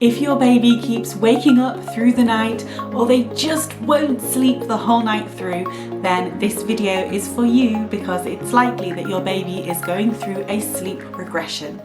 If your baby keeps waking up through the night or they just won't sleep the whole night through, then this video is for you because it's likely that your baby is going through a sleep regression.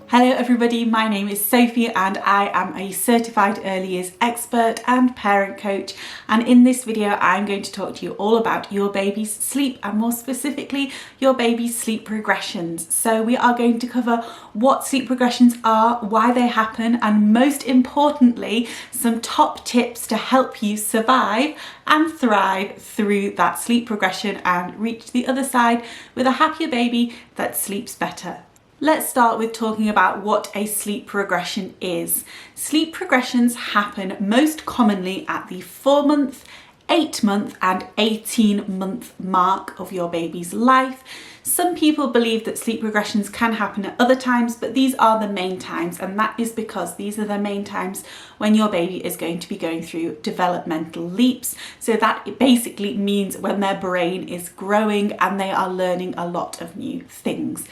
Hello everybody, my name is Sophie and I am a certified early years expert and parent coach, and in this video I'm going to talk to you all about your baby's sleep and more specifically your baby's sleep regressions. So we are going to cover what sleep regressions are, why they happen, and most importantly some top tips to help you survive and thrive through that sleep regression and reach the other side with a happier baby that sleeps better. Let's start with talking about what a sleep regression is. Sleep regressions happen most commonly at the 4-month, 8-month and 18-month mark of your baby's life. Some people believe that sleep regressions can happen at other times, but these are the main times, and that is because these are the main times when your baby is going to be going through developmental leaps. So that basically means when their brain is growing and they are learning a lot of new things.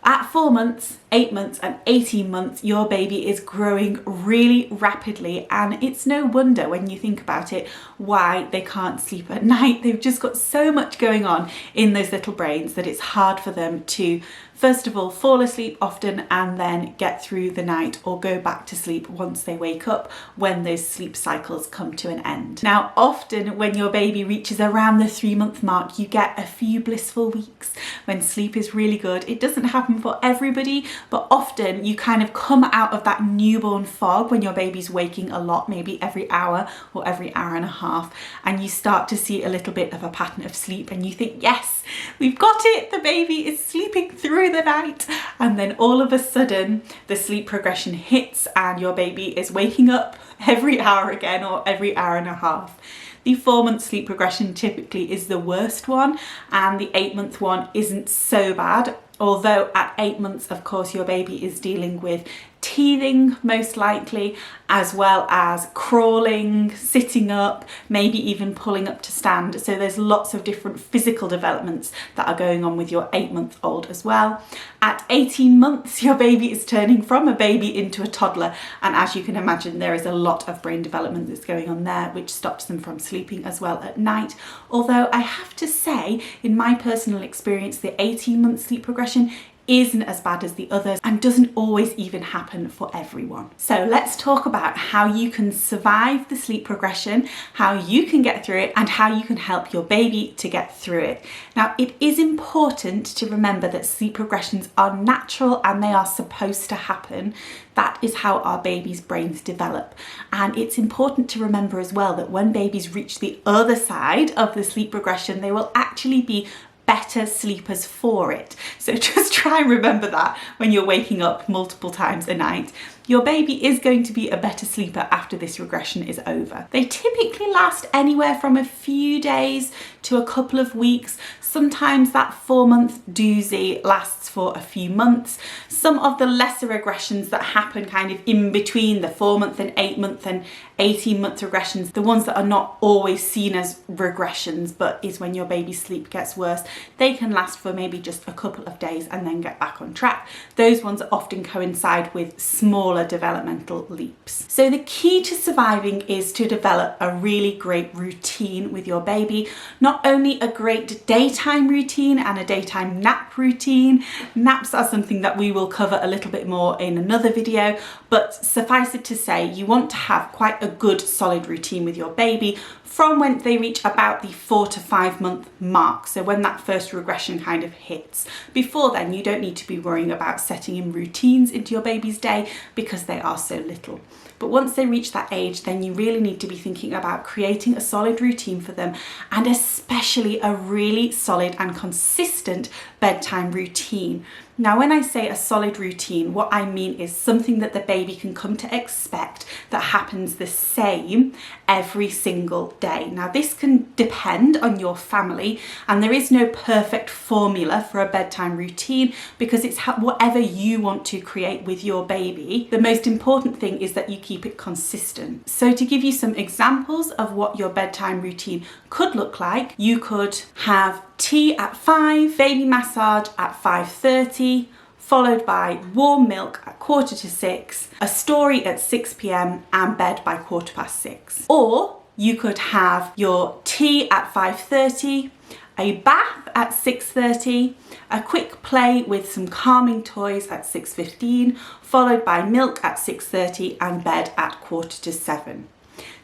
At 4 months, 8 months and 18 months, your baby is growing really rapidly, and it's no wonder when you think about it why they can't sleep at night. They've just got so much going on in those little brains that it's hard for them to, first of all, fall asleep often and then get through the night or go back to sleep once they wake up when those sleep cycles come to an end. Now, often when your baby reaches around the 3-month mark, you get a few blissful weeks when sleep is really good. It doesn't happen for everybody, but often you kind of come out of that newborn fog when your baby's waking a lot, maybe every hour or every hour and a half, and you start to see a little bit of a pattern of sleep and you think, yes, we've got it, the baby is sleeping through the night. And then all of a sudden the sleep progression hits and your baby is waking up every hour again or every hour and a half. The 4-month sleep progression typically is the worst one, and the 8-month one isn't so bad. Although at 8 months, of course, your baby is dealing with teething most likely, as well as crawling, sitting up, maybe even pulling up to stand. So there's lots of different physical developments that are going on with your 8-month-old as well. At 18 months, your baby is turning from a baby into a toddler. And as you can imagine, there is a lot of brain development that's going on there, which stops them from sleeping as well at night. Although I have to say, in my personal experience, the 18-month sleep progression isn't as bad as the others and doesn't always even happen for everyone. So let's talk about how you can survive the sleep progression, how you can get through it, and how you can help your baby to get through it. Now, it is important to remember that sleep regressions are natural and they are supposed to happen. That is how our babies' brains develop. And it's important to remember as well that when babies reach the other side of the sleep regression, they will actually be better sleepers for it. So just try and remember that when you're waking up multiple times a night. Your baby is going to be a better sleeper after this regression is over. They typically last anywhere from a few days to a couple of weeks. Sometimes that 4-month doozy lasts for a few months. Some of the lesser regressions that happen kind of in between the 4-month and 8-month and 18-month regressions, the ones that are not always seen as regressions, but is when your baby's sleep gets worse, they can last for maybe just a couple of days and then get back on track. Those ones often coincide with smaller developmental leaps. So the key to surviving is to develop a really great routine with your baby. Not only a great daytime routine and a daytime nap routine. Naps are something that we will cover a little bit more in another video, but suffice it to say, you want to have quite a good solid routine with your baby from when they reach about the 4 to 5 month mark. So when that first regression kind of hits. Before then, you don't need to be worrying about setting in routines into your baby's day because they are so little. But once they reach that age, then you really need to be thinking about creating a solid routine for them, and especially a really solid and consistent bedtime routine. Now, when I say a solid routine, what I mean is something that the baby can come to expect that happens the same every single day. Now, this can depend on your family, and there is no perfect formula for a bedtime routine because it's whatever you want to create with your baby. The most important thing is that you keep it consistent. So to give you some examples of what your bedtime routine could look like, you could have tea at 5, baby massage at 5:30, followed by warm milk at 5:45, a story at 6 p.m. and bed by 6:15. Or you could have your tea at 5:30, a bath at 6:30, a quick play with some calming toys at 6:15, followed by milk at 6:30 and bed at 7:15.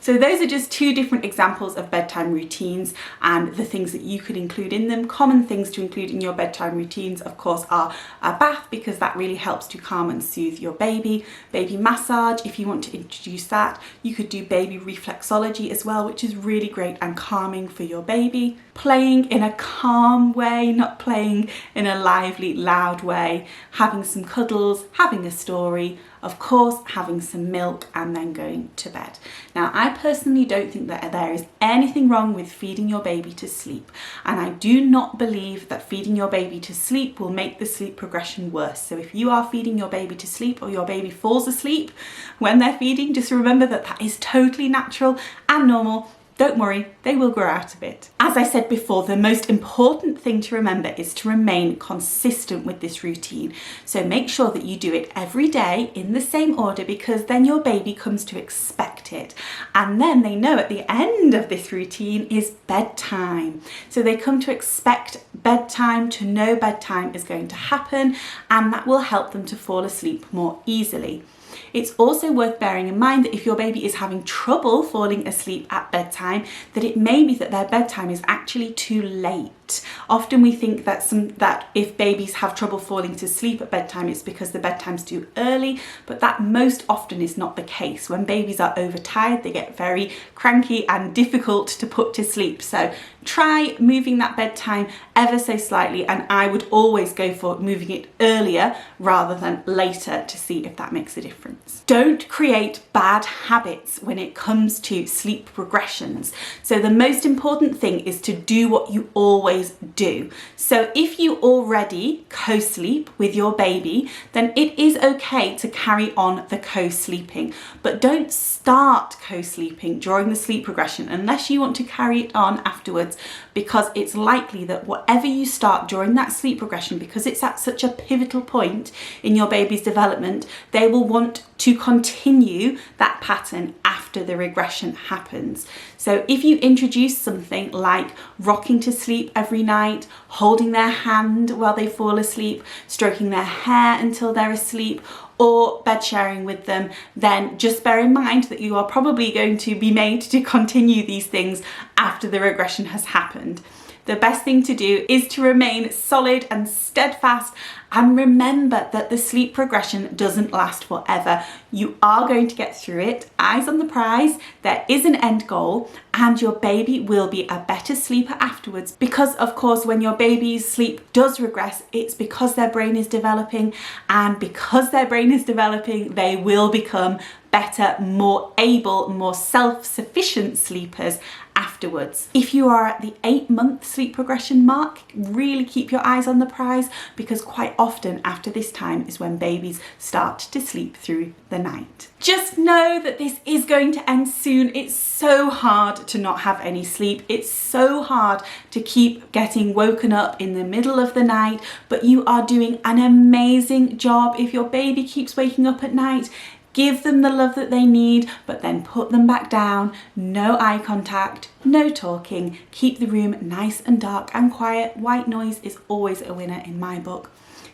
So those are just two different examples of bedtime routines and the things that you could include in them. Common things to include in your bedtime routines, of course, are a bath, because that really helps to calm and soothe your baby. Baby massage, if you want to introduce that. You could do baby reflexology as well, which is really great and calming for your baby. Playing in a calm way, not playing in a lively, loud way. Having some cuddles, having a story, of course, having some milk, and then going to bed. Now, I personally don't think that there is anything wrong with feeding your baby to sleep, and I do not believe that feeding your baby to sleep will make the sleep progression worse. So if you are feeding your baby to sleep, or your baby falls asleep when they're feeding, just remember that that is totally natural and normal. Don't worry, they will grow out of it. As I said before, the most important thing to remember is to remain consistent with this routine. So make sure that you do it every day in the same order, because then your baby comes to expect it. And then they know at the end of this routine is bedtime. So they come to expect bedtime, to know bedtime is going to happen, and that will help them to fall asleep more easily. It's also worth bearing in mind that if your baby is having trouble falling asleep at bedtime, that it may be that their bedtime is actually too late. Often we think that if babies have trouble falling to sleep at bedtime, it's because the bedtime's too early, but that most often is not the case. When babies are overtired, they get very cranky and difficult to put to sleep. So try moving that bedtime ever so slightly, and I would always go for moving it earlier rather than later to see if that makes a difference. Don't create bad habits when it comes to sleep regressions. So the most important thing is to do what you always do. So if you already co-sleep with your baby, then it is okay to carry on the co-sleeping, but don't start co-sleeping during the sleep regression unless you want to carry it on afterwards, because it's likely that whatever you start during that sleep regression, because it's at such a pivotal point in your baby's development, they will want to continue that pattern after the regression happens. So if you introduce something like rocking to sleep every night, holding their hand while they fall asleep, stroking their hair until they're asleep, or bed sharing with them, then just bear in mind that you are probably going to be made to continue these things after the regression has happened. The best thing to do is to remain solid and steadfast, and remember that the sleep progression doesn't last forever. You are going to get through it. Eyes on the prize. There is an end goal, and your baby will be a better sleeper afterwards, because of course when your baby's sleep does regress, it's because their brain is developing, and because their brain is developing, they will become better, more able, more self-sufficient sleepers afterwards. If you are at the 8-month sleep progression mark, really keep your eyes on the prize, because quite often after this time is when babies start to sleep through the night. Just know that this is going to end soon. It's so hard to not have any sleep. It's so hard to keep getting woken up in the middle of the night, but you are doing an amazing job. If your baby keeps waking up at night, give them the love that they need, but then put them back down. No eye contact, no talking. Keep the room nice and dark and quiet. White noise is always a winner in my book.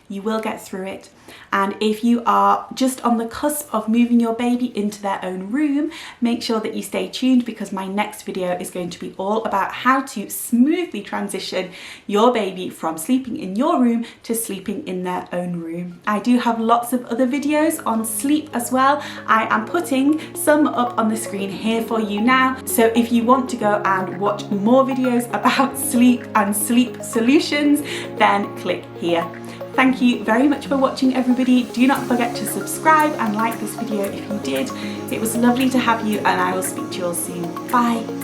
You will get through it. And if you are just on the cusp of moving your baby into their own room, make sure that you stay tuned, because my next video is going to be all about how to smoothly transition your baby from sleeping in your room to sleeping in their own room. I do have lots of other videos on sleep as well. I am putting some up on the screen here for you now. So if you want to go and watch more videos about sleep and sleep solutions, then click here. Thank you very much for watching, everybody. Do not forget to subscribe and like this video if you did. It was lovely to have you, and I will speak to you all soon. Bye.